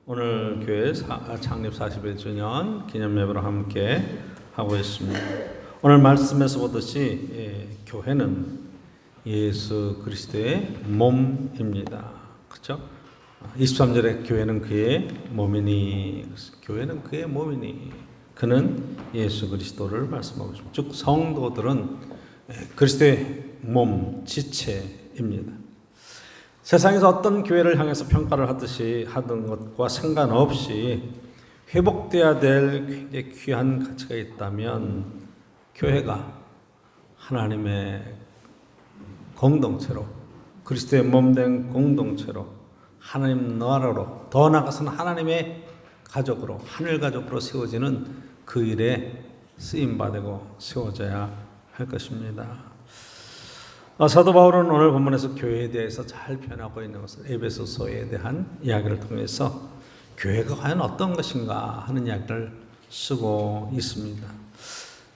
오늘 교회 창립 41주년 기념 예배로 함께 하고 있습니다. 오늘 말씀에서 보듯이 교회는 예수 그리스도의 몸입니다. 그렇죠? 23절에 교회는 그의 몸이니, 교회는 그의 몸이니, 그는 예수 그리스도를 말씀하고 있습니다. 즉 성도들은 그리스도의 몸, 지체입니다. 세상에서 어떤 교회를 향해서 평가를 하던 것과 상관없이 회복되어야 될 굉장히 귀한 가치가 있다면 교회가 하나님의 공동체로, 그리스도의 몸된 공동체로, 하나님 나라로, 더 나아가서는 하나님의 가족으로, 하늘 가족으로 세워지는 그 일에 쓰임받고 세워져야 할 것입니다. 사도 바울은 오늘 본문에서 교회에 대해서 잘 표현하고 있는 것은 에베소서에 대한 이야기를 통해서 교회가 과연 어떤 것인가 하는 이야기를 쓰고 있습니다.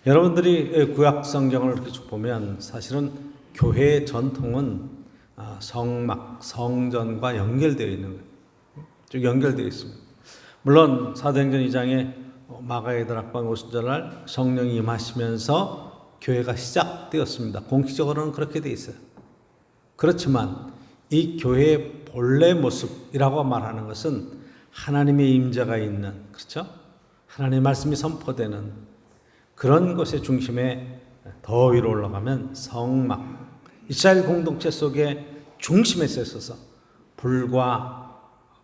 여러분들이 구약 성경을 이렇게 쭉 보면 사실은 교회의 전통은 성막, 성전과 연결되어 있는 거예요. 쭉 연결되어 있습니다. 물론 사도행전 2장에 마가의 다락방 오순절날 성령이 임하시면서 교회가 시작되었습니다. 공식적으로는 그렇게 되어 있어요. 그렇지만 이 교회의 본래 모습이라고 말하는 것은 하나님의 임재가 있는, 그렇죠? 하나님의 말씀이 선포되는 그런 것의 중심에 더 위로 올라가면 성막, 이스라엘 공동체 속에 중심에 있어서 불과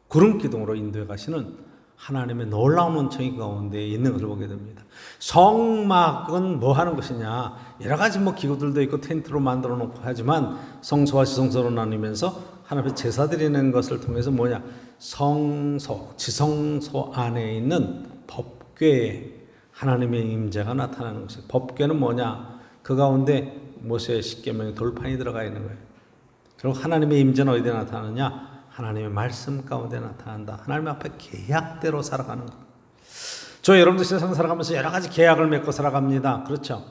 구름 기둥으로 인도해 가시는 하나님의 놀라운 은총이 가운데 있는 것을 보게 됩니다. 성막은 뭐 하는 것이냐? 여러 가지 기구들도 있고 텐트로 만들어 놓고 하지만 성소와 지성소로 나누면서 하나님 앞에 제사 드리는 것을 통해서 뭐냐? 성소, 지성소 안에 있는 법궤에 하나님의 임재가 나타나는 것이에요. 법궤는 뭐냐? 그 가운데 모세의 십계명의 돌판이 들어가 있는 거예요. 그리고 하나님의 임재는 어디에 나타나느냐? 하나님의 말씀 가운데 나타난다. 하나님 앞에 계약대로 살아가는 것. 저 여러분들 세상 살아가면서 여러 가지 계약을 맺고 살아갑니다. 그렇죠?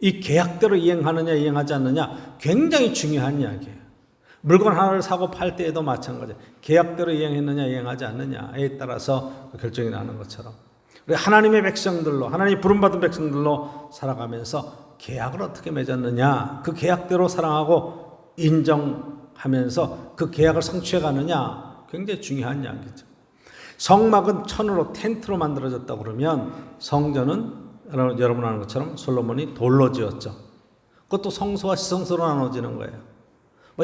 이 계약대로 이행하느냐 이행하지 않느냐 굉장히 중요한 이야기예요. 물건 하나를 사고 팔 때에도 마찬가지예요. 계약대로 이행했느냐 이행하지 않느냐에 따라서 결정이 나는 것처럼 우리 하나님의 백성들로, 하나님의 부름받은 백성들로 살아가면서 계약을 어떻게 맺었느냐, 그 계약대로 사랑하고 인정하면서 그 계약을 성취해 가느냐 굉장히 중요한 이야기죠. 성막은 천으로 텐트로 만들어졌다고 그러면 성전은 여러분 아는 것처럼 솔로몬이 돌로 지었죠. 그것도 성소와 지성소로 나눠지는 거예요.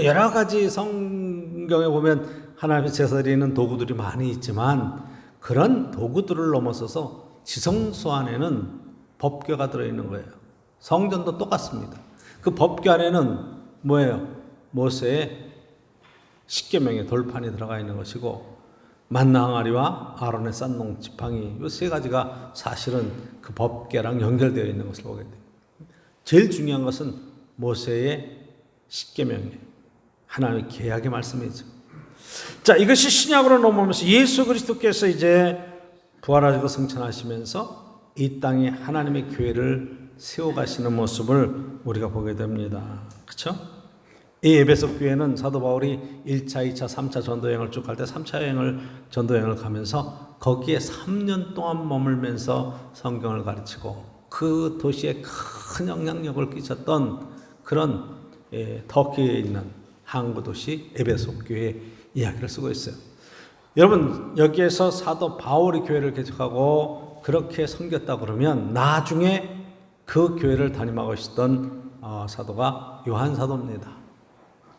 여러 가지 성경에 보면 하나님의 제사 드리는 도구들이 많이 있지만 그런 도구들을 넘어서서 지성소 안에는 법궤가 들어있는 거예요. 성전도 똑같습니다. 그 법궤 안에는 뭐예요? 모세의 십계명의 돌판이 들어가 있는 것이고 만나 항아리와 아론의 싼농 지팡이 이 세 가지가 사실은 그 법궤랑 연결되어 있는 것을 보게 돼요. 제일 중요한 것은 모세의 십계명이에요. 하나님의 계약의 말씀이죠. 자, 이것이 신약으로 넘어오면서 예수 그리스도께서 이제 부활하시고 승천하시면서 이 땅에 하나님의 교회를 세워가시는 모습을 우리가 보게 됩니다. 그렇죠? 이 에베소 교회는 사도 바울이 1차, 2차, 3차 전도여행을 쭉 갈 때 3차 전도여행을 가면서 거기에 3년 동안 머물면서 성경을 가르치고 그 도시에 큰 영향력을 끼쳤던 그런 터키에 있는 항구 도시 에베소 교회 이야기를 쓰고 있어요. 여러분 여기에서 사도 바울이 교회를 개척하고 그렇게 섬겼다 그러면 나중에 그 교회를 담임하고 있었던 사도가 요한 사도입니다.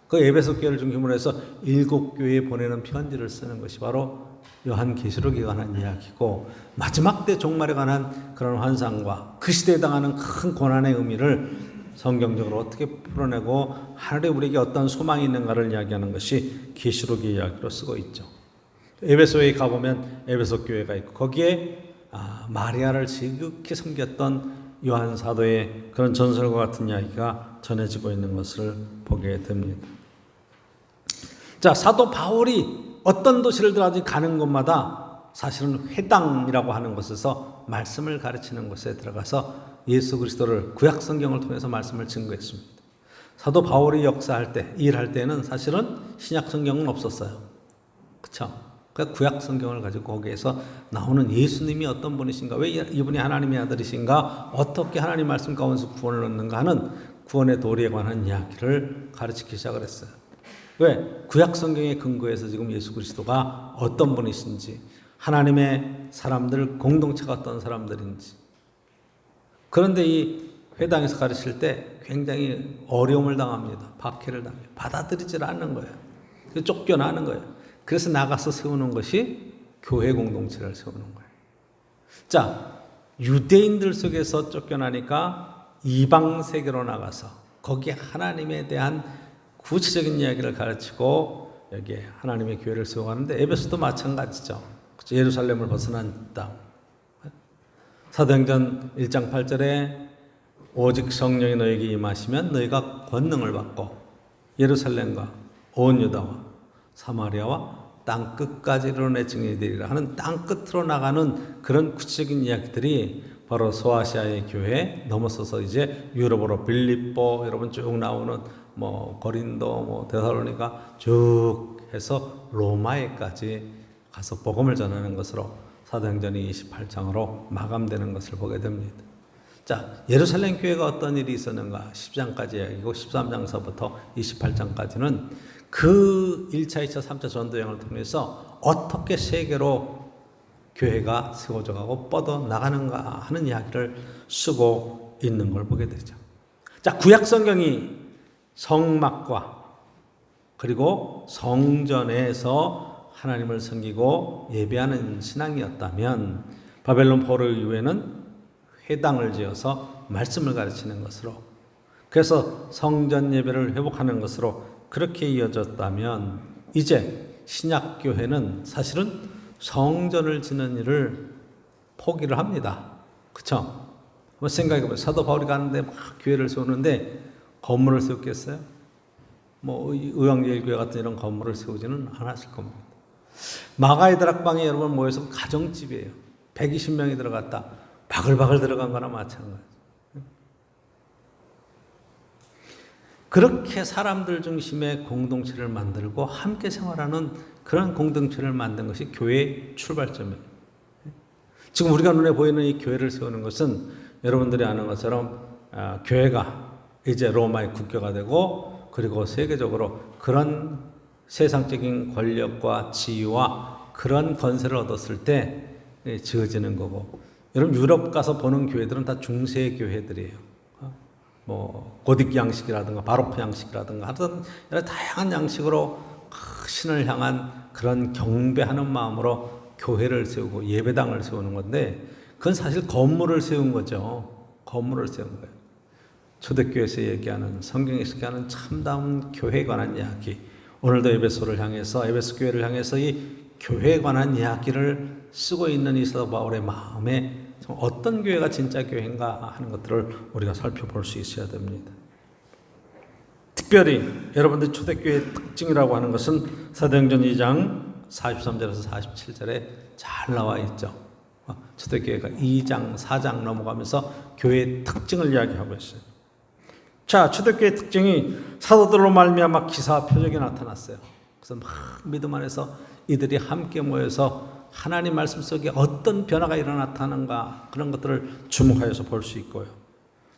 그 에베소 교회를 중심으로 해서 7교회에 보내는 편지를 쓰는 것이 바로 요한계시록에 관한 이야기고 마지막 때 종말에 관한 그런 환상과 그 시대에 당하는 큰 고난의 의미를 성경적으로 어떻게 풀어내고 하늘에 우리에게 어떤 소망이 있는가를 이야기하는 것이 계시록의 이야기로 쓰고 있죠. 에베소에 가보면 에베소 교회가 있고 거기에 마리아를 지극히 섬겼던 요한 사도의 그런 전설과 같은 이야기가 전해지고 있는 것을 보게 됩니다. 자, 사도 바울이 어떤 도시를 들어가지 가는 곳마다 사실은 회당이라고 하는 곳에서 말씀을 가르치는 곳에 들어가서 예수 그리스도를 구약 성경을 통해서 말씀을 증거했습니다. 사도 바울이 역사할 때, 일할 때는 사실은 신약 성경은 없었어요. 그렇죠? 그 구약 성경을 가지고 거기에서 나오는 예수님이 어떤 분이신가, 왜 이분이 하나님의 아들이신가, 어떻게 하나님 말씀 가운데서 구원을 얻는가 하는 구원의 도리에 관한 이야기를 가르치기 시작을 했어요. 왜? 구약 성경의 근거에서 지금 예수 그리스도가 어떤 분이신지, 하나님의 사람들 공동체가 어떤 사람들인지. 그런데 이 회당에서 가르칠 때 굉장히 어려움을 당합니다. 박해를 당해요. 받아들이질 않는 거예요. 쫓겨나는 거예요. 그래서 나가서 세우는 것이 교회 공동체를 세우는 거예요. 자, 유대인들 속에서 쫓겨나니까 이방 세계로 나가서 거기에 하나님에 대한 구체적인 이야기를 가르치고 여기에 하나님의 교회를 세워가는데, 에베소도 마찬가지죠. 예루살렘을 벗어난 땅. 사도행전 1장 8절에 오직 성령이 너에게 임하시면 너희가 권능을 받고 예루살렘과 온 유다와 사마리아와 땅 끝까지 이르러 증인이 되리라 하는 땅 끝으로 나가는 그런 구체적인 이야기들이 바로 소아시아의 교회에 넘어서서 이제 유럽으로 빌립보, 여러분 쭉 나오는 고린도, 데살로니가 쭉 해서 로마에까지 가서 복음을 전하는 것으로 사도행전이 28장으로 마감되는 것을 보게 됩니다. 자, 예루살렘 교회가 어떤 일이 있었는가 10장까지 이야기고 13장서부터 28장까지는 그 1차, 2차, 3차 전도여행을 통해서 어떻게 세계로 교회가 세워져 가고 뻗어나가는가 하는 이야기를 쓰고 있는 걸 보게 되죠. 자, 구약 성경이 성막과 그리고 성전에서 하나님을 섬기고 예배하는 신앙이었다면, 바벨론 포로 이후에는 회당을 지어서 말씀을 가르치는 것으로, 그래서 성전 예배를 회복하는 것으로 그렇게 이어졌다면, 이제 신약교회는 사실은 성전을 짓는 일을 포기를 합니다. 그렇죠? 한번 생각해보세요. 사도 바울이 가는데 막 교회를 세우는데 건물을 세웠겠어요? 의왕제일교회 같은 이런 건물을 세우지는 않았을 겁니다. 마가의 다락방에 여러분 모여서 가정집이에요. 120명이 들어갔다. 바글바글 들어간 거나 마찬가지. 그렇게 사람들 중심의 공동체를 만들고 함께 생활하는 그런 공동체를 만든 것이 교회의 출발점이에요. 지금 우리가 눈에 보이는 이 교회를 세우는 것은 여러분들이 아는 것처럼 교회가 이제 로마의 국교가 되고, 그리고 세계적으로 그런 세상적인 권력과 지위와 그런 권세를 얻었을 때 지어지는 거고, 여러분 유럽 가서 보는 교회들은 다 중세 교회들이에요. 고딕 양식이라든가 바로크 양식이라든가 하여튼 여러 다양한 양식으로 신을 향한 그런 경배하는 마음으로 교회를 세우고 예배당을 세우는 건데, 그건 사실 건물을 세운 거죠. 건물을 세운 거예요. 초대교회에서 얘기하는, 성경에서 얘기하는 참다운 교회에 관한 이야기, 오늘도 에베소를 향해서, 에베소 교회를 향해서 이 교회에 관한 이야기를 쓰고 있는 이 사도 바울의 마음에 어떤 교회가 진짜 교회인가 하는 것들을 우리가 살펴볼 수 있어야 됩니다. 특별히 여러분들 초대교회의 특징이라고 하는 것은 사도행전 2장 43절에서 47절에 잘 나와 있죠. 초대교회가 2장, 4장 넘어가면서 교회의 특징을 이야기하고 있어요. 자, 초대교회의 특징이 사도들로 말미암아 기사와 표적이 나타났어요. 그래서 막 믿음 안에서 이들이 함께 모여서 하나님 말씀 속에 어떤 변화가 일어났다는가, 그런 것들을 주목하여서 볼 수 있고요.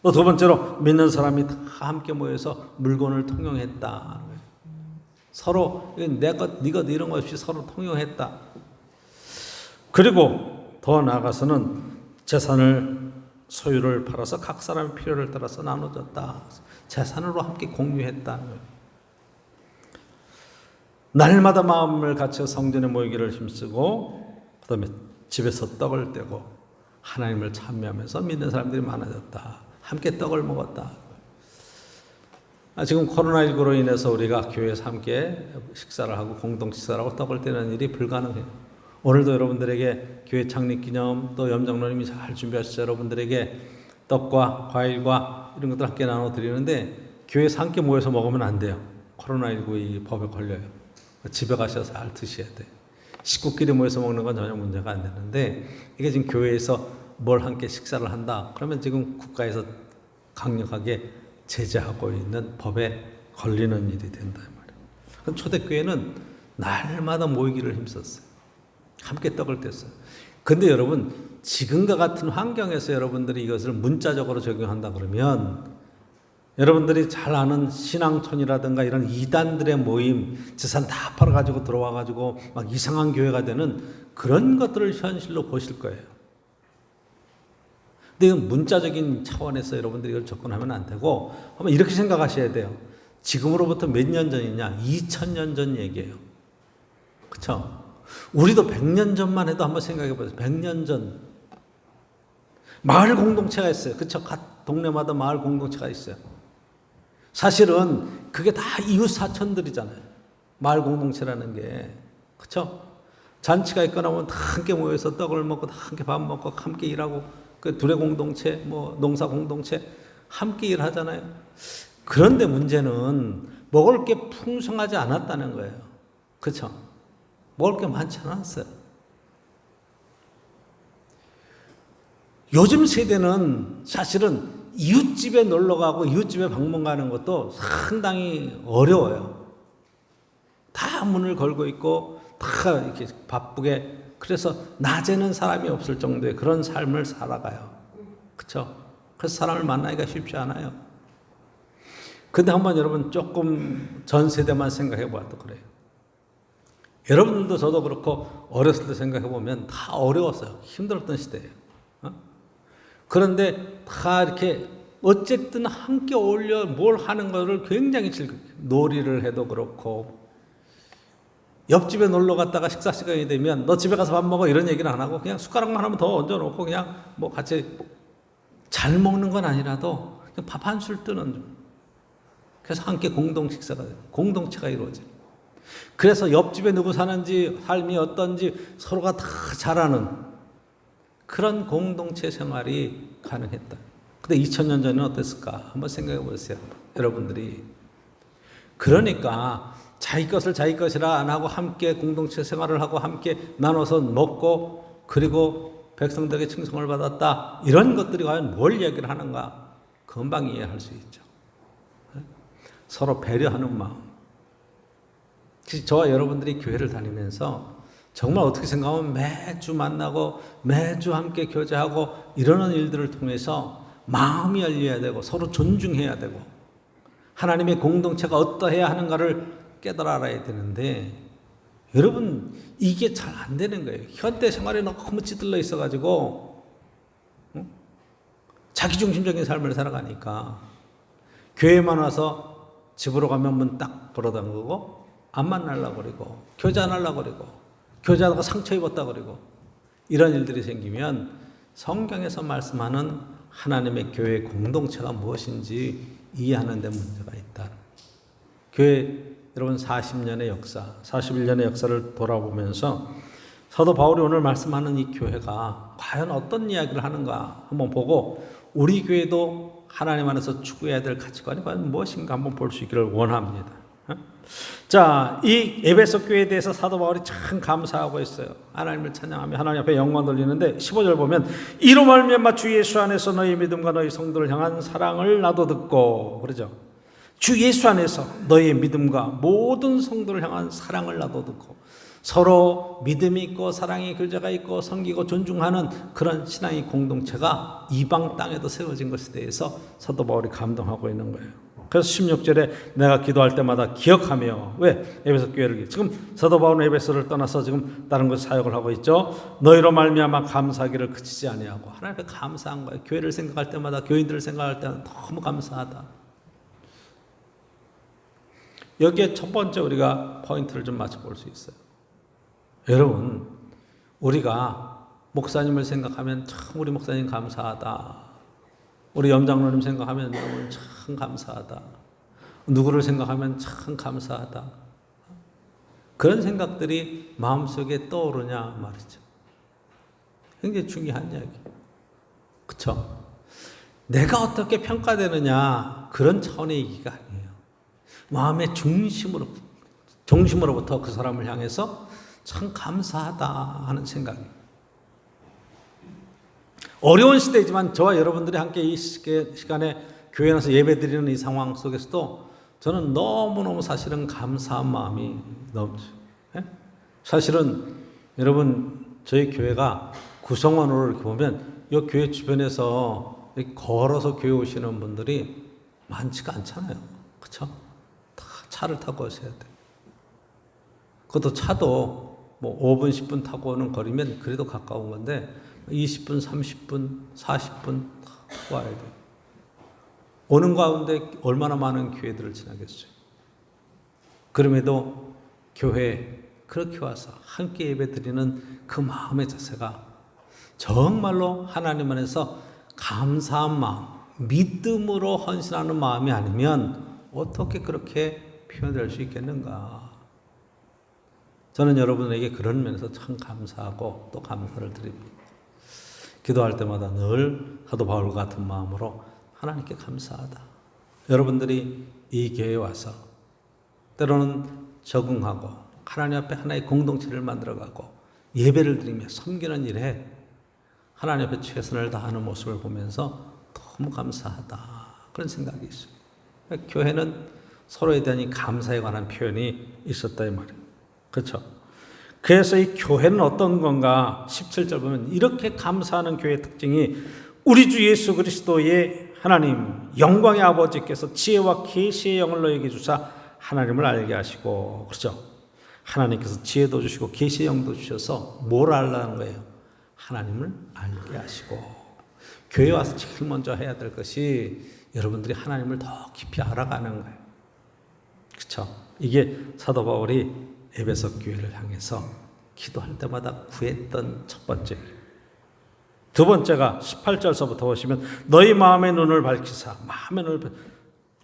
또 두 번째로 믿는 사람이 다 함께 모여서 물건을 통용했다. 서로 내 것, 네 것 이런 것 없이 서로 통용했다. 그리고 더 나아가서는 재산을, 소유를 팔아서 각 사람의 필요를 따라서 나눠줬다. 재산으로 함께 공유했다. 날마다 마음을 갖춰 성전에 모이기를 힘쓰고, 그 다음에 집에서 떡을 떼고 하나님을 찬미하면서 믿는 사람들이 많아졌다. 함께 떡을 먹었다. 지금 코로나19로 인해서 우리가 교회에서 함께 식사를 하고 공동 식사를 하고 떡을 떼는 일이 불가능해요. 오늘도 여러분들에게 교회 창립 기념, 또 염장로님이 잘 준비하셔서 여러분들에게 떡과 과일과 이런 것들 함께 나눠드리는데, 교회에서 함께 모여서 먹으면 안 돼요. 코로나19 이 법에 걸려요. 집에 가셔서 잘 드셔야 돼요. 식구끼리 모여서 먹는 건 전혀 문제가 안 되는데, 이게 지금 교회에서 뭘 함께 식사를 한다 그러면 지금 국가에서 강력하게 제재하고 있는 법에 걸리는 일이 된다 말이에요. 초대교회는 날마다 모이기를 힘썼어요. 함께 떡을 뗐어요. 근데 여러분, 지금과 같은 환경에서 여러분들이 이것을 문자적으로 적용한다 그러면 여러분들이 잘 아는 신앙촌이라든가 이런 이단들의 모임, 재산 다 팔아가지고 들어와가지고 막 이상한 교회가 되는 그런 것들을 현실로 보실 거예요. 근데 이건 문자적인 차원에서 여러분들이 이걸 접근하면 안 되고 한번 이렇게 생각하셔야 돼요. 지금으로부터 몇 년 전이냐? 2000년 전 얘기예요. 그렇죠? 우리도 100년 전만 해도 한번 생각해 보세요. 100년 전 마을 공동체가 있어요. 그렇죠? 각 동네마다 마을 공동체가 있어요. 사실은 그게 다 이웃 사촌들이잖아요. 마을 공동체라는 게. 그렇죠? 잔치가 있거나 하면 다 함께 모여서 떡을 먹고 다 함께 밥 먹고 함께 일하고 그 둘의 공동체, 뭐 농사 공동체 함께 일하잖아요. 그런데 문제는 먹을 게 풍성하지 않았다는 거예요. 그렇죠? 먹을 게 많지 않았어요. 요즘 세대는 사실은 이웃집에 놀러 가고 이웃집에 방문 가는 것도 상당히 어려워요. 다 문을 걸고 있고 다 이렇게 바쁘게, 그래서 낮에는 사람이 없을 정도의 그런 삶을 살아가요. 그렇죠? 그래서 사람을 만나기가 쉽지 않아요. 근데 한번 여러분 조금 전 세대만 생각해 봐도 그래요. 여러분들도 저도 그렇고 어렸을 때 생각해 보면 다 어려웠어요. 힘들었던 시대예요. 그런데 다 이렇게 어쨌든 함께 어울려 뭘 하는 거를 굉장히 즐겁게, 놀이를 해도 그렇고, 옆집에 놀러 갔다가 식사 시간이 되면 너 집에 가서 밥 먹어 이런 얘기는 안 하고 그냥 숟가락만 하면 더 얹어 놓고 그냥 뭐 같이 잘 먹는 건 아니라도 그냥 밥 한 술 뜨는 중. 그래서 함께 공동 식사가 돼요. 공동체가 이루어져요. 그래서 옆집에 누구 사는지 삶이 어떤지 서로가 다 잘 아는 그런 공동체 생활이 가능했다. 근데 2000년 전에는 어땠을까? 한번 생각해 보세요. 여러분들이. 그러니까 자기 것을 자기 것이라 안 하고 함께 공동체 생활을 하고 함께 나눠서 먹고 그리고 백성들에게 칭송을 받았다. 이런 것들이 과연 뭘 얘기를 하는가? 금방 이해할 수 있죠. 서로 배려하는 마음. 저와 여러분들이 교회를 다니면서 정말 어떻게 생각하면 매주 만나고 매주 함께 교제하고 이러는 일들을 통해서 마음이 열려야 되고 서로 존중해야 되고 하나님의 공동체가 어떠해야 하는가를 깨달아 알아야 되는데 여러분 이게 잘 안 되는 거예요. 현대 생활에 너무 찌들러 있어가지고 자기중심적인 삶을 살아가니까 교회만 와서 집으로 가면 문 딱 벌어담그고 안 만나려고 그러고 교제 안 하려고 그러고 교제하다가 상처 입었다 그러고 이런 일들이 생기면 성경에서 말씀하는 하나님의 교회 공동체가 무엇인지 이해하는 데 문제가 있다. 교회 여러분 40년의 역사, 41년의 역사를 돌아보면서 사도 바울이 오늘 말씀하는 이 교회가 과연 어떤 이야기를 하는가 한번 보고 우리 교회도 하나님 안에서 추구해야 될 가치관이 과연 무엇인가 한번 볼 수 있기를 원합니다. 자, 이 에베소 교회에 대해서 사도 바울이 참 감사하고 있어요. 하나님을 찬양하며 하나님 앞에 영광 돌리는데 15절 보면 이로 말미암아 주 예수 안에서 너희 믿음과 너희 성도를 향한 사랑을 나도 듣고 그러죠. 주 예수 안에서 너희 믿음과 모든 성도를 향한 사랑을 나도 듣고 서로 믿음이 있고 사랑의 교제가 있고 섬기고 존중하는 그런 신앙의 공동체가 이방 땅에도 세워진 것에 대해서 사도 바울이 감동하고 있는 거예요. 그래서 16절에 내가 기도할 때마다 기억하며 왜? 에베소 교회를 지금 사도 바울은 에베소를 떠나서 지금 다른 곳 사역을 하고 있죠. 너희로 말미암아 감사하기를 그치지 아니하고 하나님께 감사한 거예요. 교회를 생각할 때마다 교인들을 생각할 때는 너무 감사하다. 여기에 첫 번째 우리가 포인트를 좀 맞춰볼 수 있어요. 여러분 우리가 목사님을 생각하면 참 우리 목사님 감사하다. 우리 염장로님 생각하면 여러분 참 감사하다. 누구를 생각하면 참 감사하다. 그런 생각들이 마음속에 떠오르냐 말이죠. 굉장히 중요한 이야기. 그렇죠? 내가 어떻게 평가되느냐 그런 차원의 얘기가 아니에요. 마음의 중심으로부터 그 사람을 향해서 참 감사하다 하는 생각이에요. 어려운 시대이지만 저와 여러분들이 함께 이 시간에 교회에 나서 예배드리는 이 상황 속에서도 저는 너무너무 사실은 감사한 마음이 넘쳐요. 사실은 여러분, 저희 교회가 구성원으로 이렇게 보면 이 교회 주변에서 걸어서 교회 오시는 분들이 많지가 않잖아요. 그렇죠? 다 차를 타고 오셔야 돼요. 그것도 차도 뭐 5분, 10분 타고 오는 거리면 그래도 가까운 건데 20분, 30분, 40분 타고 와야 돼요. 오는 가운데 얼마나 많은 교회들을 지나겠어요. 그럼에도 교회에 그렇게 와서 함께 예배드리는 그 마음의 자세가 정말로 하나님 안에서 감사한 마음, 믿음으로 헌신하는 마음이 아니면 어떻게 그렇게 표현될 수 있겠는가. 저는 여러분에게 그런 면에서 참 감사하고 또 감사를 드립니다. 기도할 때마다 늘 사도 바울 같은 마음으로 하나님께 감사하다. 여러분들이 이 교회에 와서 때로는 적응하고 하나님 앞에 하나의 공동체를 만들어가고 예배를 드리며 섬기는 일에 하나님 앞에 최선을 다하는 모습을 보면서 너무 감사하다. 그런 생각이 있어요. 교회는 서로에 대한 이 감사에 관한 표현이 있었다 이 말이에요. 그렇죠? 그래서 이 교회는 어떤 건가? 17절 보면 이렇게 감사하는 교회의 특징이 우리 주 예수 그리스도의 하나님 영광의 아버지께서 지혜와 계시의 영을 너에게 주사 하나님을 알게 하시고, 그렇죠? 하나님께서 지혜도 주시고 계시의 영도 주셔서 뭘 알라는 거예요? 하나님을 알게 하시고. 교회 와서 제일 먼저 해야 될 것이 여러분들이 하나님을 더 깊이 알아가는 거예요. 그렇죠? 이게 사도 바울이 에베소 교회를 향해서 기도할 때마다 구했던 첫 번째. 두 번째가 18절서부터 보시면 너희 마음의 눈을 밝히사 마음의 눈을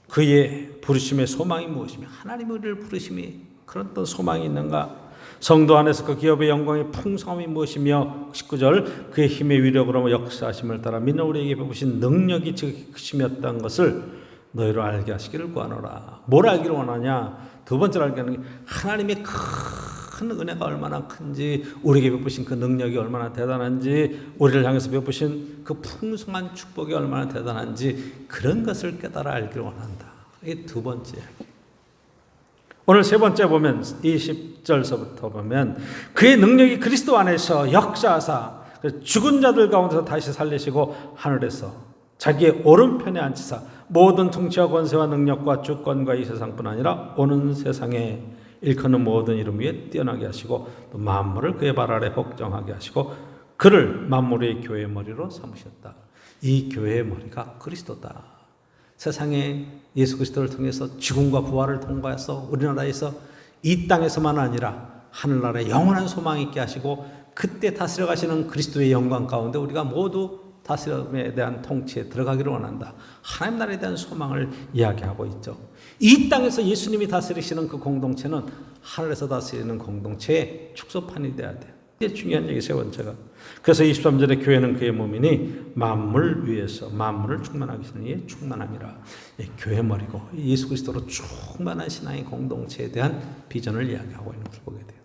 그의 부르심의 소망이 무엇이며 하나님의 우리를 부르심이 그런 또 소망이 있는가? 성도 안에서 그 기업의 영광의 풍성함이 무엇이며 19절 그의 힘의 위력으로 역사하심을 따라 믿는 우리에게 베푸신 능력이 지극히 크심이었다는 것을 너희로 알게 하시기를 구하노라. 뭘 알기를 원하냐? 두 번째로 알게 하는 게 하나님의 큰 은혜가 얼마나 큰지, 우리에게 베푸신 그 능력이 얼마나 대단한지, 우리를 향해서 베푸신 그 풍성한 축복이 얼마나 대단한지 그런 것을 깨달아 알기를 원한다. 이게 두 번째. 오늘 세 번째 보면 20절서부터 보면 그의 능력이 그리스도 안에서 역사하사 죽은 자들 가운데서 다시 살리시고 하늘에서 자기의 오른편에 앉히사 모든 통치와 권세와 능력과 주권과 이 세상뿐 아니라 오는 세상에 일컫는 모든 이름 위에 뛰어나게 하시고 또 만물을 그의 발 아래 복종하게 하시고 그를 만물의 교회의 머리로 삼으셨다. 이 교회의 머리가 그리스도다. 세상에 예수 그리스도를 통해서 죽음과 부활을 통과해서 우리나라에서 이 땅에서만 아니라 하늘나라에 영원한 소망이 있게 하시고 그때 다스려 가시는 그리스도의 영광 가운데 우리가 모두 다스림에 대한 통치에 들어가기를 원한다. 하나님 나라에 대한 소망을 이야기하고 있죠. 이 땅에서 예수님이 다스리시는 그 공동체는 하늘에서 다스리는 공동체의 축소판이 돼야 돼요. 이게 중요한 얘기 세 번째가. 그래서 23절에 교회는 그의 몸이니 만물 위에서 만물을 충만하게 하시는 이의 충만함이라. 교회 머리고 예수 그리스도로 충만한 신앙의 공동체에 대한 비전을 이야기하고 있는 것을 보게 돼요.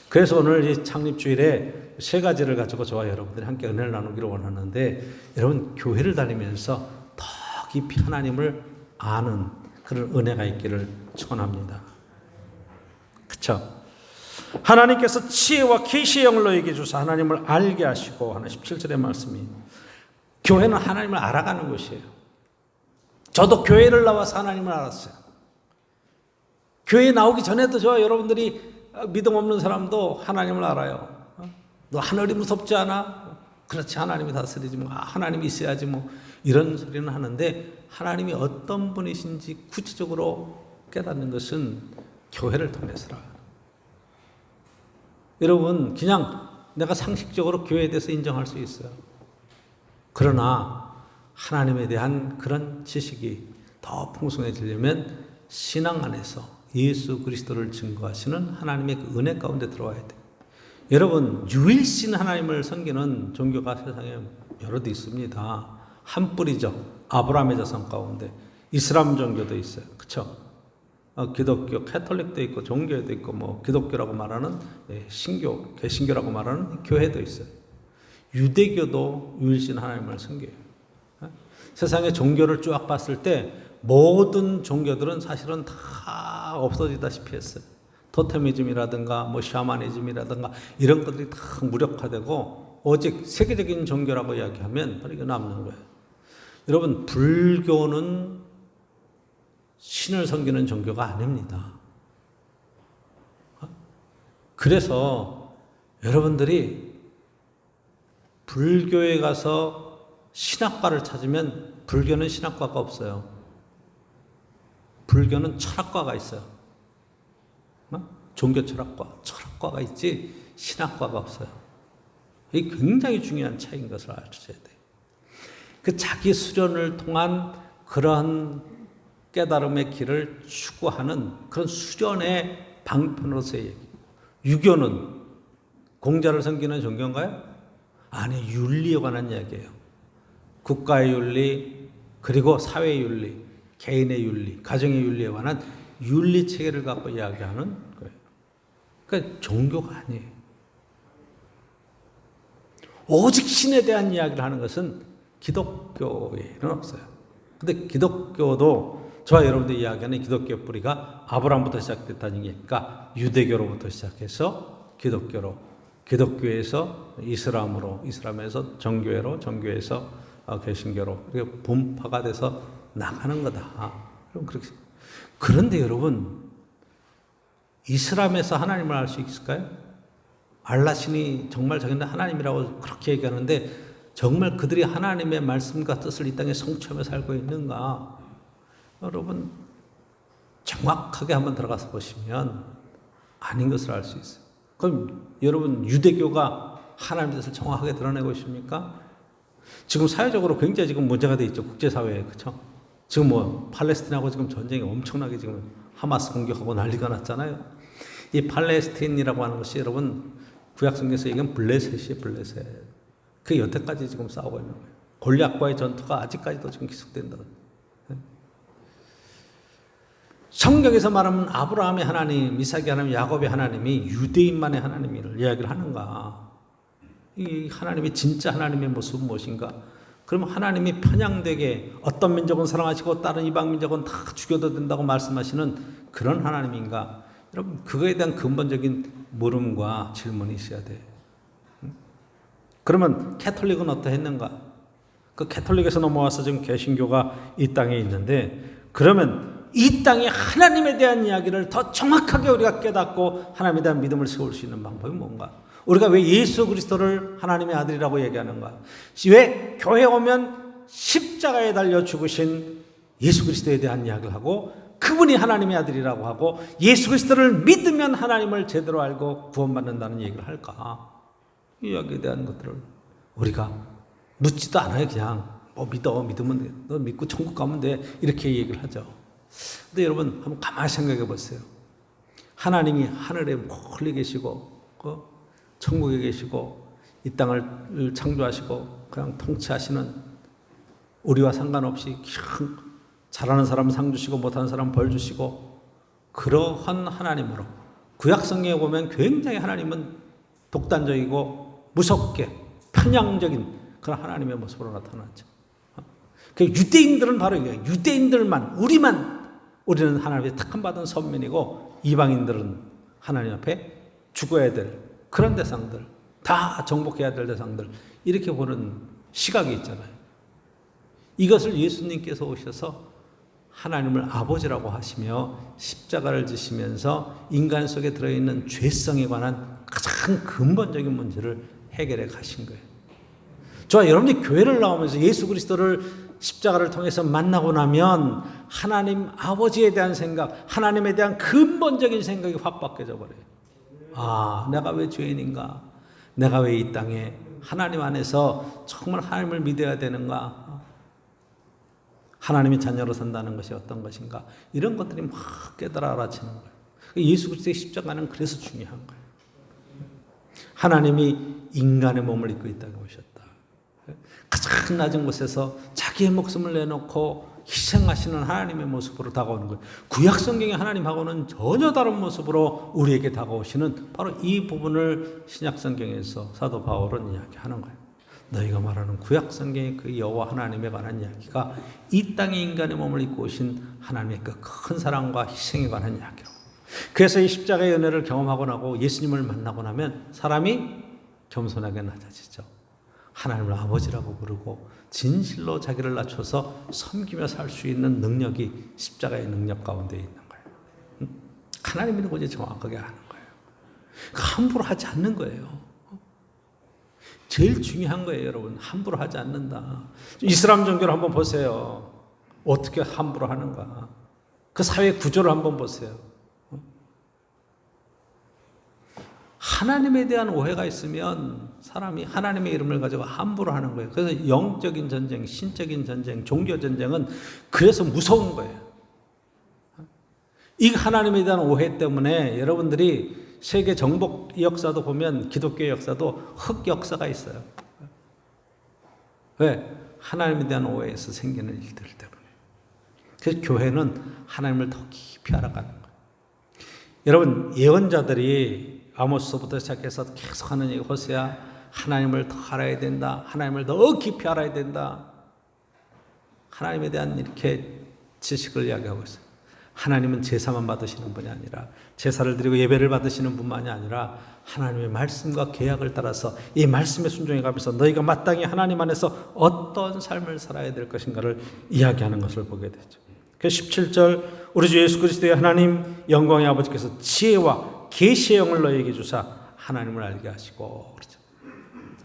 그래서 오늘 이 창립주일에 세 가지를 가지고 저와 여러분들이 함께 은혜를 나누기를 원하는데, 여러분 교회를 다니면서 더 깊이 하나님을 아는 그런 은혜가 있기를 축원합니다. 그렇죠? 하나님께서 지혜와 계시의 영을 너에게 주사 하나님을 알게 하시고 하는 17절의 말씀이, 교회는 하나님을 알아가는 곳이에요. 저도 교회를 나와서 하나님을 알았어요. 교회에 나오기 전에도 저와 여러분들이 믿음 없는 사람도 하나님을 알아요. 너 하늘이 무섭지 않아? 그렇지, 하나님이 다스리지 뭐. 하나님이 있어야지 뭐. 이런 소리는 하는데 하나님이 어떤 분이신지 구체적으로 깨닫는 것은 교회를 통해서라. 여러분, 그냥 내가 상식적으로 교회에 대해서 인정할 수 있어요. 그러나 하나님에 대한 그런 지식이 더 풍성해지려면 신앙 안에서 예수 그리스도를 증거하시는 하나님의 그 은혜 가운데 들어와야 돼요. 여러분, 유일신 하나님을 섬기는 종교가 세상에 여러 대 있습니다. 한 뿌리죠. 아브라함의 자손 가운데 이슬람 종교도 있어요. 그렇죠? 기독교, 캐톨릭도 있고 종교도 있고 뭐 기독교라고 말하는 신교, 개신교라고 말하는 교회도 있어요. 유대교도 유일신 하나님을 섬겨요. 세상의 종교를 쭉 봤을 때 모든 종교들은 사실은 다 없어지다시피 했어요. 토테미즘이라든가 뭐 샤머니즘이라든가 이런 것들이 다 무력화되고 오직 세계적인 종교라고 이야기하면 바로 이거 남는 거예요. 여러분, 불교는 신을 섬기는 종교가 아닙니다. 그래서 여러분들이 불교에 가서 신학과를 찾으면 불교는 신학과가 없어요. 불교는 철학과가 있어요. 종교 철학과가 있지 신학과가 없어요. 이게 굉장히 중요한 차이인 것을 아셔야 돼요. 그 자기 수련을 통한 그러한 깨달음의 길을 추구하는 그런 수련의 방편으로서의 얘기. 유교는 공자를 섬기는 종교인가요? 아니, 윤리에 관한 이야기예요. 국가의 윤리, 그리고 사회의 윤리, 개인의 윤리, 가정의 윤리에 관한 윤리 체계를 갖고 이야기하는 거예요. 그러니까 종교가 아니에요. 오직 신에 대한 이야기를 하는 것은 기독교에는 없어요. 근데 기독교도 저와 여러분들 이야기하는 기독교의 뿌리가 아브라함부터 시작됐다는 얘기니까 유대교로부터 시작해서 기독교로, 기독교에서 이슬람으로, 이슬람에서 정교회로, 정교회에서 개신교로 이렇게 분파가 돼서 나가는 거다. 그럼 그렇게. 그런데 여러분, 이슬람에서 하나님을 알 수 있을까요? 알라 신이 정말 자기는 하나님이라고 그렇게 얘기하는데 정말 그들이 하나님의 말씀과 뜻을 이 땅에 성취하며 살고 있는가? 여러분, 정확하게 한번 들어가서 보시면 아닌 것을 알 수 있어요. 그럼 여러분, 유대교가 하나님의 뜻을 정확하게 드러내고 있습니까? 지금 사회적으로 굉장히 지금 문제가 돼 있죠. 국제사회에. 그렇죠? 지금 뭐 팔레스틴하고 지금 전쟁이 엄청나게 지금 하마스 공격하고 난리가 났잖아요. 이 팔레스틴이라고 하는 것이 여러분 구약성경에서 얘기하면 블레셋이에요. 블레셋. 그 여태까지 지금 싸우고 있는 거예요. 골리앗과의 전투가 아직까지도 지금 계속된다. 성경에서 말하면 아브라함의 하나님, 이삭의 하나님, 야곱의 하나님이 유대인만의 하나님을 이야기를 하는가? 이 하나님이 진짜 하나님의 모습은 무엇인가? 그러면 하나님이 편향되게 어떤 민족은 사랑하시고 다른 이방 민족은 다 죽여도 된다고 말씀하시는 그런 하나님인가? 여러분, 그거에 대한 근본적인 물음과 질문이 있어야 돼요. 그러면 캐톨릭은 어떠했는가? 그 캐톨릭에서 넘어와서 지금 개신교가 이 땅에 있는데, 그러면 이 땅에 하나님에 대한 이야기를 더 정확하게 우리가 깨닫고 하나님에 대한 믿음을 세울 수 있는 방법이 뭔가? 우리가 왜 예수 그리스도를 하나님의 아들이라고 얘기하는가? 왜 교회에 오면 십자가에 달려 죽으신 예수 그리스도에 대한 이야기를 하고 그분이 하나님의 아들이라고 하고 예수 그리스도를 믿으면 하나님을 제대로 알고 구원받는다는 얘기를 할까? 이 이야기에 대한 것들을 우리가 묻지도 않아요. 그냥 뭐 믿으면 돼. 너 믿고 천국 가면 돼. 이렇게 얘기를 하죠. 근데 여러분 한번 가만히 생각해 보세요. 하나님이 하늘에 멀리 계시고 천국에 계시고 이 땅을 창조하시고 그냥 통치하시는 우리와 상관없이 잘하는 사람은 상 주시고 못하는 사람은 벌 주시고 그러한 하나님으로 구약 성경에 보면 굉장히 하나님은 독단적이고 무섭게 편향적인 그런 하나님의 모습으로 나타나죠. 유대인들은 바로 이게 유대인들만 우리는 하나님의 택함받은 선민이고 이방인들은 하나님 앞에 죽어야 될 그런 대상들, 다 정복해야 될 대상들 이렇게 보는 시각이 있잖아요. 이것을 예수님께서 오셔서 하나님을 아버지라고 하시며 십자가를 지시면서 인간 속에 들어있는 죄성에 관한 가장 근본적인 문제를 해결해 가신 거예요. 저와 여러분이 교회를 나오면서 예수 그리스도를 십자가를 통해서 만나고 나면 하나님 아버지에 대한 생각, 하나님에 대한 근본적인 생각이 확 바뀌어져 버려요. 아, 내가 왜 죄인인가? 내가 왜 이 땅에 하나님 안에서 정말 하나님을 믿어야 되는가? 하나님의 자녀로 산다는 것이 어떤 것인가? 이런 것들이 막 깨달아 알아채는 거예요. 예수 그리스도의 십자가는 그래서 중요한 거예요. 하나님이 인간의 몸을 입고 이 땅에 오셨다. 가장 낮은 곳에서 자기의 목숨을 내놓고 희생하시는 하나님의 모습으로 다가오는 거예요. 구약 성경의 하나님하고는 전혀 다른 모습으로 우리에게 다가오시는 바로 이 부분을 신약 성경에서 사도 바울은 이야기하는 거예요. 너희가 말하는 구약 성경의 그 여호와 하나님에 관한 이야기가 이 땅에 인간의 몸을 입고 오신 하나님의 그 큰 사랑과 희생에 관한 이야기로. 그래서 이 십자가의 은혜를 경험하고 나고 예수님을 만나고 나면 사람이 겸손하게 낮아지죠. 하나님을 아버지라고 부르고 진실로 자기를 낮춰서 섬기며 살 수 있는 능력이 십자가의 능력 가운데 있는 거예요. 하나님이 누구인지 정확하게 아는 거예요. 함부로 하지 않는 거예요. 제일 중요한 거예요, 여러분. 함부로 하지 않는다. 이슬람 종교를 한번 보세요. 어떻게 함부로 하는가. 그 사회 구조를 한번 보세요. 하나님에 대한 오해가 있으면 사람이 하나님의 이름을 가지고 함부로 하는 거예요. 그래서 영적인 전쟁, 신적인 전쟁, 종교 전쟁은 그래서 무서운 거예요. 이 하나님에 대한 오해 때문에 여러분들이 세계 정복 역사도 보면 기독교 역사도 흑 역사가 있어요. 왜? 하나님에 대한 오해에서 생기는 일들 때문에. 그래서 교회는 하나님을 더 깊이 알아가는 거예요. 여러분, 예언자들이 아모스부터 시작해서 계속 하는 얘기, 호세아, 하나님을 더 알아야 된다. 하나님을 더 깊이 알아야 된다. 하나님에 대한 이렇게 지식을 이야기하고 있어요. 하나님은 제사만 받으시는 분이 아니라 제사를 드리고 예배를 받으시는 분만이 아니라 하나님의 말씀과 계약을 따라서 이 말씀에 순종해 가면서 너희가 마땅히 하나님 안에서 어떤 삶을 살아야 될 것인가를 이야기하는 것을 보게 되죠. 그래서 17절 우리 주 예수 그리스도의 하나님 영광의 아버지께서 지혜와 계시의 영을 너희에게 주사 하나님을 알게 하시고 그렇죠.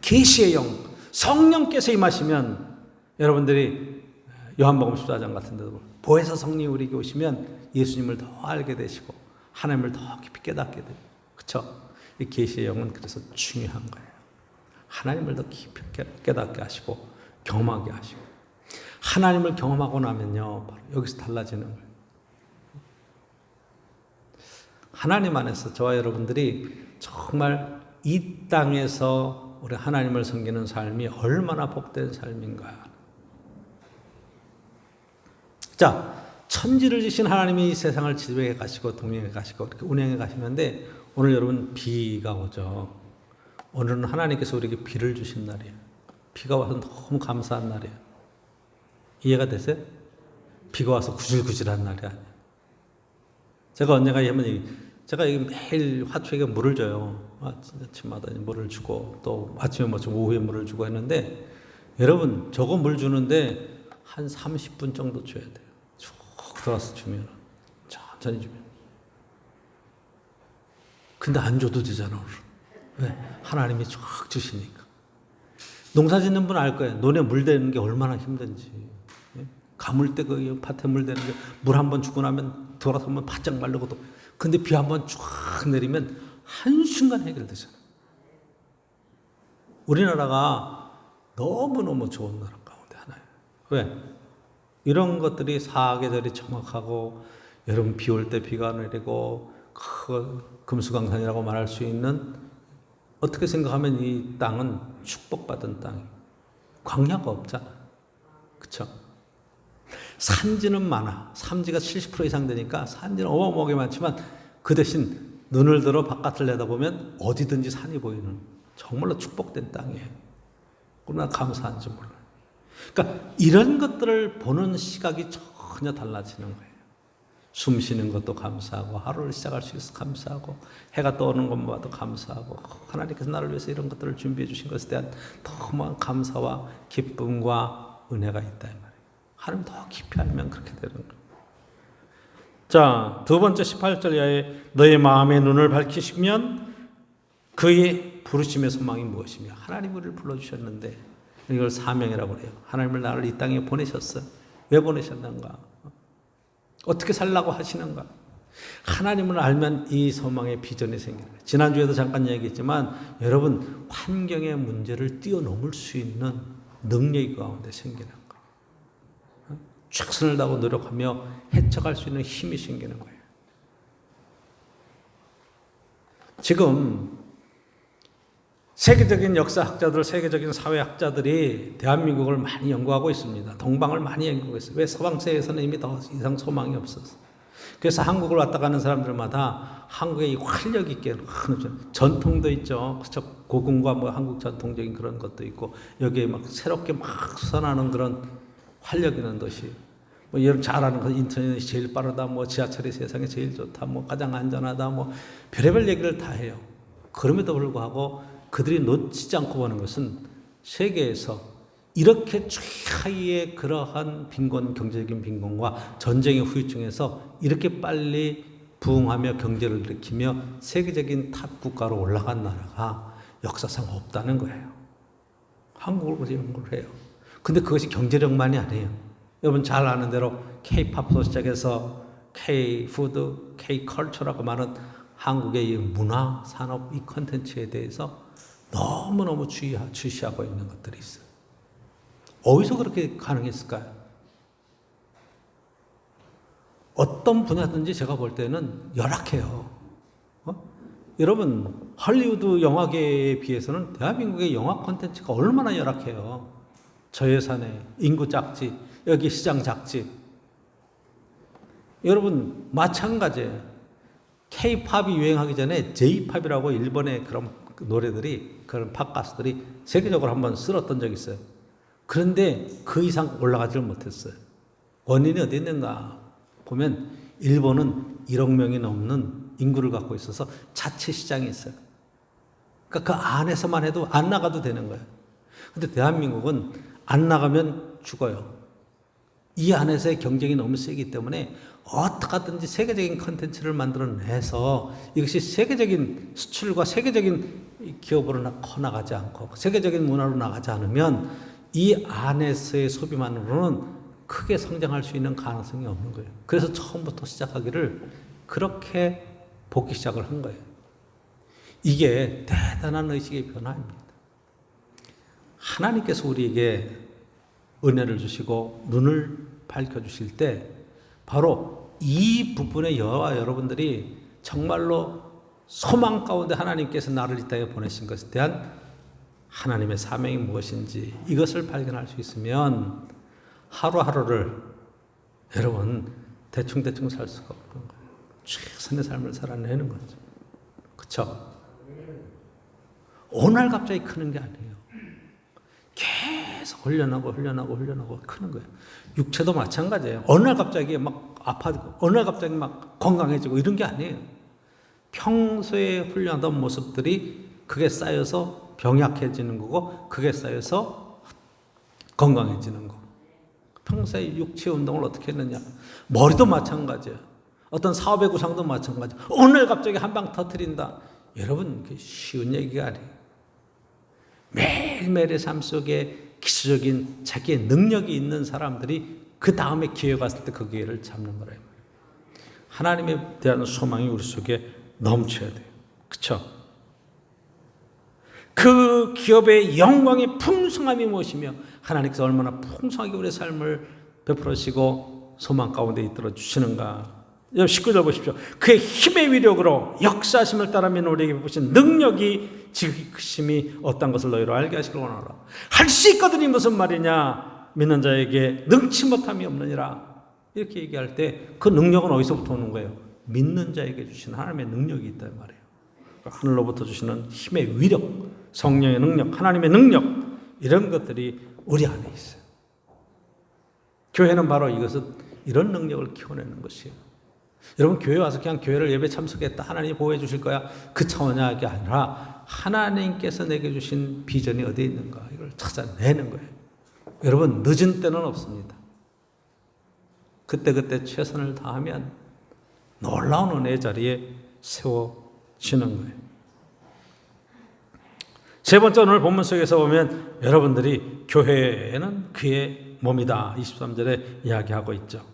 계시의 영, 성령께서 임하시면 여러분들이 요한복음 14장 같은 데도 보혜사 성령이 우리에게 오시면 예수님을 더 알게 되시고 하나님을 더 깊이 깨닫게 돼요. 그렇죠? 이 계시의 영은 그래서 중요한 거예요. 하나님을 더 깊이 깨닫게 하시고 경험하게 하시고 하나님을 경험하고 나면요 바로 여기서 달라지는 거예요. 하나님 안에서 저와 여러분들이 정말 이 땅에서 우리 하나님을 섬기는 삶이 얼마나 복된 삶인가. 자, 천지를 지신 하나님이 이 세상을 지배해 가시고 동행해 가시고 이렇게 운행해 가시는데 오늘 여러분 비가 오죠. 오늘은 하나님께서 우리에게 비를 주신 날이에요. 비가 와서 너무 감사한 날이에요. 이해가 되세요? 비가 와서 구질구질한 날이 아니에요. 제가 언젠가 하면 제가 매일 화초에게 물을 줘요. 아침마다 물을 주고 또 아침에 좀 오후에 물을 주고 했는데 여러분 저거 물 주는데 한 30분 정도 줘야 돼요. 쭉 들어와서 주면 천천히 주면. 근데 안 줘도 되잖아. 왜? 하나님이 쫙 주시니까. 농사 짓는 분 알 거예요. 논에 물 대는 게 얼마나 힘든지. 가물 때 그 밭에 물 대는 게 물 한 번 주고 나면 돌아서면 바짝 마르고도. 근데 비 한 번 쫙 내리면 한순간 해결되잖아요. 우리나라가 너무너무 좋은 나라 가운데 하나예요. 왜? 이런 것들이 사계절이 정확하고 여름 비 올 때 비가 내리고 금수강산이라고 말할 수 있는 어떻게 생각하면 이 땅은 축복받은 땅이에요. 광야가 없잖아. 그렇죠? 산지는 많아. 산지가 70% 이상 되니까 산지는 어마어마하게 많지만 그 대신 눈을 들어 바깥을 내다보면 어디든지 산이 보이는 정말로 축복된 땅이에요. 얼마나 감사한지 몰라요. 그러니까 이런 것들을 보는 시각이 전혀 달라지는 거예요. 숨 쉬는 것도 감사하고 하루를 시작할 수 있어서 감사하고 해가 떠오르는 것만 봐도 감사하고 하나님께서 나를 위해서 이런 것들을 준비해 주신 것에 대한 너무한 감사와 기쁨과 은혜가 있다 이 말이에요. 하나님 더 깊이 알면 그렇게 되는 거예요. 자, 두 번째 18절 이하에 너의 마음의 눈을 밝히시면 그의 부르심의 소망이 무엇이며 하나님 우리를 불러주셨는데 이걸 사명이라고 그래요. 하나님을 나를 이 땅에 보내셨어요. 왜 보내셨는가? 어떻게 살라고 하시는가? 하나님을 알면 이 소망의 비전이 생기는 거예요. 지난주에도 잠깐 얘기했지만 여러분 환경의 문제를 뛰어넘을 수 있는 능력이 가운데 생기는 거예요. 최선을 다하고 노력하며 헤쳐갈 수 있는 힘이 생기는 거예요. 지금 세계적인 역사학자들, 세계적인 사회학자들이 대한민국을 많이 연구하고 있습니다. 동방을 많이 연구하고 있어요. 왜? 서방세에서는 이미 더 이상 소망이 없어서. 그래서 한국을 왔다 가는 사람들마다 한국의 활력 있게 전통도 있죠. 그렇죠? 고궁과 뭐 한국 전통적인 그런 것도 있고 여기에 막 새롭게 막 솟아나는 그런 활력 있는 도시. 뭐 여러분 잘 아는 거 인터넷이 제일 빠르다, 뭐 지하철이 세상에 제일 좋다, 뭐 가장 안전하다, 뭐 별의별 얘기를 다 해요. 그럼에도 불구하고 그들이 놓치지 않고 보는 것은 세계에서 이렇게 최하위의 그러한 빈곤, 경제적인 빈곤과 전쟁의 후유증에서 이렇게 빨리 부흥하며 경제를 일으키며 세계적인 탑 국가로 올라간 나라가 역사상 없다는 거예요. 한국을 보지 연구를 해요. 근데 그것이 경제력만이 아니에요. 여러분 잘 아는 대로 K-팝부터 시작해서 K-푸드, K-컬처라고 말하는 한국의 이 문화, 산업, 이 컨텐츠에 대해서 너무너무 주시하고 있는 것들이 있어요. 어디서 그렇게 가능했을까요? 어떤 분야든지 제가 볼 때는 열악해요. 여러분 할리우드 영화계에 비해서는 대한민국의 영화 콘텐츠가 얼마나 열악해요. 저예산에 인구 작지, 여기 시장 작지. 여러분 마찬가지예요. K-팝이 유행하기 전에 J-팝이라고 일본의 그런 노래들이, 그런 팝 가수들이 세계적으로 한번 쓸었던 적이 있어요. 그런데 그 이상 올라가지를 못했어요. 원인이 어디 있는가 보면 일본은 1억 명이 넘는 인구를 갖고 있어서 자체 시장이 있어요. 그러니까 그 안에서만 해도 안 나가도 되는 거예요. 근데 대한민국은 안 나가면 죽어요. 이 안에서의 경쟁이 너무 세기 때문에 어떻게 하든지 세계적인 컨텐츠를 만들어내서 이것이 세계적인 수출과 세계적인 기업으로 커나가지 않고 세계적인 문화로 나가지 않으면 이 안에서의 소비만으로는 크게 성장할 수 있는 가능성이 없는 거예요. 그래서 처음부터 시작하기를 그렇게 보기 시작을 한 거예요. 이게 대단한 의식의 변화입니다. 하나님께서 우리에게 은혜를 주시고 눈을 밝혀주실 때 바로 이 부분에 저와 여러분들이 정말로 소망 가운데 하나님께서 나를 이 땅에 보내신 것에 대한 하나님의 사명이 무엇인지 이것을 발견할 수 있으면 하루하루를 여러분 대충대충 살 수가 없는 거예요. 최선의 삶을 살아내는 거죠. 그렇죠? 어느 날 갑자기 크는 게 아니에요. 계속 훈련하고 크는 거예요. 육체도 마찬가지예요. 어느 날 갑자기 막 아파지고 어느 날 갑자기 막 건강해지고 이런 게 아니에요. 평소에 훈련하던 모습들이 그게 쌓여서 병약해지는 거고 그게 쌓여서 건강해지는 거. 평소에 육체 운동을 어떻게 했느냐. 머리도 마찬가지예요. 어떤 사업의 구상도 마찬가지예요. 오늘 갑자기 한 방 터뜨린다. 여러분 그게 쉬운 얘기가 아니에요. 매일매일의 삶 속에 기초적인 자기의 능력이 있는 사람들이 그 다음에 기회가 왔을 때 그 기회를 잡는 거래요. 하나님에 대한 소망이 우리 속에 넘쳐야 돼요. 그렇죠? 그 기업의 영광의 풍성함이 무엇이며 하나님께서 얼마나 풍성하게 우리의 삶을 베풀으시고 소망 가운데 이끌어 주시는가. 19절 보십시오. 그의 힘의 위력으로 역사하심을 따라 믿는 우리에게 베푸신 능력이 지극히 크심이 어떤 것을 너희로 알게 하시길 원하노라. 할 수 있거든이 무슨 말이냐. 믿는 자에게 능치 못함이 없느니라. 이렇게 얘기할 때 그 능력은 어디서부터 오는 거예요? 믿는 자에게 주신 하나님의 능력이 있단 말이에요. 하늘로부터 주시는 힘의 위력, 성령의 능력, 하나님의 능력, 이런 것들이 우리 안에 있어요. 교회는 바로 이것은 이런 능력을 키워내는 것이에요. 여러분 교회 와서 그냥 교회를 예배 참석했다 하나님이 보호해 주실 거야 그 차원이 아니라 하나님께서 내게 주신 비전이 어디에 있는가 이걸 찾아내는 거예요. 여러분 늦은 때는 없습니다. 그때 최선을 다하면 놀라운 은혜의 자리에 세워지는 거예요. 세 번째 오늘 본문 속에서 보면 여러분들이 교회는 그의 몸이다 23절에 이야기하고 있죠.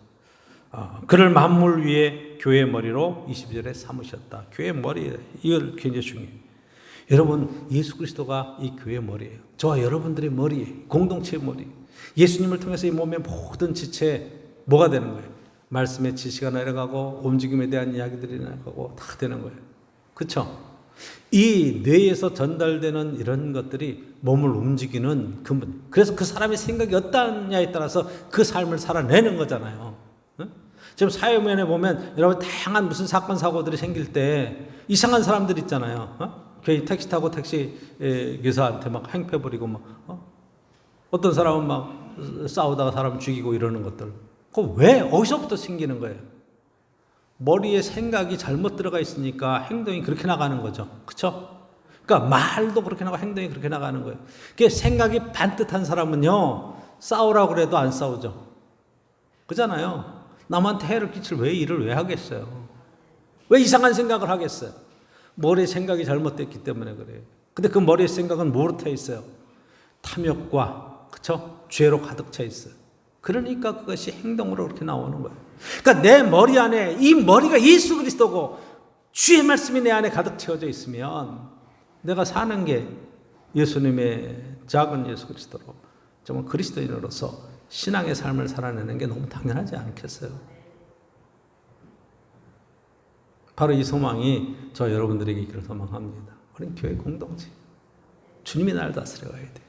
그를 만물 위에 교회의 머리로 22절에 삼으셨다. 교회의 머리, 이걸 굉장히 중요해요. 여러분 예수 그리스도가 이 교회의 머리예요. 저와 여러분들의 머리예요. 공동체의 머리. 예수님을 통해서 이 몸의 모든 지체에 뭐가 되는 거예요? 말씀의 지시가 내려가고 움직임에 대한 이야기들이 내려가고 다 되는 거예요. 그렇죠? 이 뇌에서 전달되는 이런 것들이 몸을 움직이는 근본. 그래서 그 사람의 생각이 어떠냐에 따라서 그 삶을 살아내는 거잖아요. 지금 사회면에 보면 여러분 다양한 무슨 사건 사고들이 생길 때 이상한 사람들 있잖아요. 괜히 택시 타고 택시 기사한테 막 행패 부리고 막 어떤 사람은 막 싸우다가 사람 죽이고 이러는 것들. 그 왜 어디서부터 생기는 거예요? 머리에 생각이 잘못 들어가 있으니까 행동이 그렇게 나가는 거죠. 그렇죠? 그러니까 말도 그렇게 나가고 행동이 그렇게 나가는 거예요. 그 생각이 반듯한 사람은요, 싸우라고 그래도 안 싸우죠. 그잖아요. 남한테 해를 끼칠 왜 일을 왜 하겠어요? 왜 이상한 생각을 하겠어요? 머리에 생각이 잘못됐기 때문에 그래요. 근데 그 머리의 생각은 뭐로 차 있어요? 탐욕과, 그쵸? 죄로 가득 차 있어요. 그러니까 그것이 행동으로 그렇게 나오는 거예요. 그러니까 내 머리 안에, 이 머리가 예수 그리스도고 주의 말씀이 내 안에 가득 채워져 있으면 내가 사는 게 예수님의 작은 예수 그리스도로, 정말 그리스도인으로서 신앙의 삶을 살아내는 게 너무 당연하지 않겠어요? 바로 이 소망이 저 여러분들에게 있기를 소망합니다. 우리는 교회 공동체. 주님이 나를 다스려 가야 돼.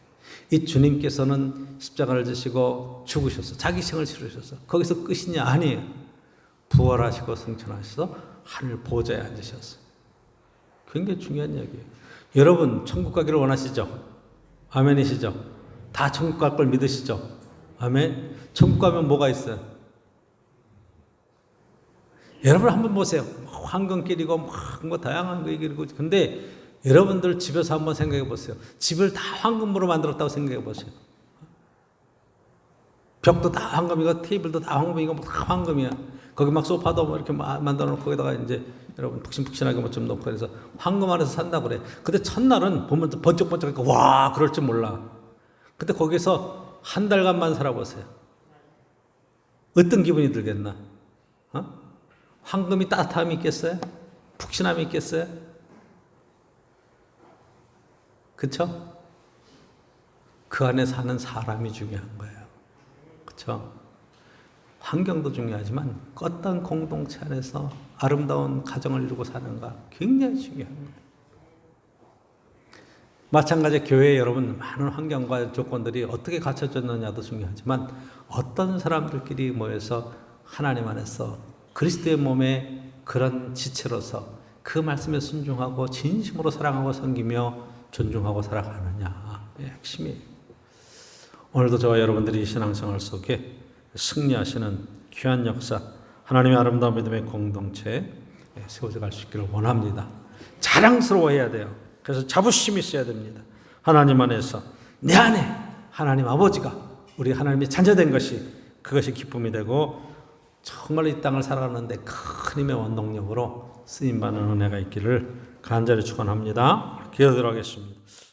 이 주님께서는 십자가를 지시고 죽으셔서 자기 생을 치르셔서 거기서 끝이냐? 아니에요. 부활하시고 승천하셔서 하늘 보좌에 앉으셨어요. 굉장히 중요한 이야기예요. 여러분 천국 가기를 원하시죠? 아멘이시죠? 다 천국 갈 걸 믿으시죠? 아멘. 천국 가면 뭐가 있어요? 여러분 한번 보세요. 황금길이고 뭐 다양한 거 얘기고, 근데 여러분들 집에서 한번 생각해 보세요. 집을 다 황금으로 만들었다고 생각해 보세요. 벽도 다 황금이고 테이블도 다 황금이고 다 황금이야. 거기 막 소파도 뭐 이렇게 만들어 놓고 거기다가 이제 여러분 푹신푹신하게 뭐 좀 놓고 그래서 황금 안에서 산다 그래. 근데 첫날은 보면 번쩍번쩍하니까 와 그럴 줄 몰라. 근데 거기서 한 달간만 살아보세요. 어떤 기분이 들겠나? 황금이 따뜻함이 있겠어요? 푹신함이 있겠어요? 그쵸? 그 안에 사는 사람이 중요한 거예요. 그쵸? 환경도 중요하지만 어떤 공동체 안에서 아름다운 가정을 이루고 사는가 굉장히 중요한 거예요. 마찬가지 교회에 여러분 많은 환경과 조건들이 어떻게 갖춰졌느냐도 중요하지만 어떤 사람들끼리 모여서 하나님 안에서 그리스도의 몸의 그런 지체로서 그 말씀에 순종하고 진심으로 사랑하고 섬기며 존중하고 살아가느냐 핵심이에요. 오늘도 저와 여러분들이 신앙생활 속에 승리하시는 귀한 역사, 하나님의 아름다운 믿음의 공동체에 세워져 갈 수 있기를 원합니다. 자랑스러워해야 돼요. 그래서 자부심이 있어야 됩니다. 하나님 안에서 내 안에 하나님 아버지가 우리 하나님의 자녀된 것이 그것이 기쁨이 되고 정말 이 땅을 살아가는데 큰 힘의 원동력으로 쓰임받는 은혜가 있기를 간절히 축원합니다. 기도드리겠습니다.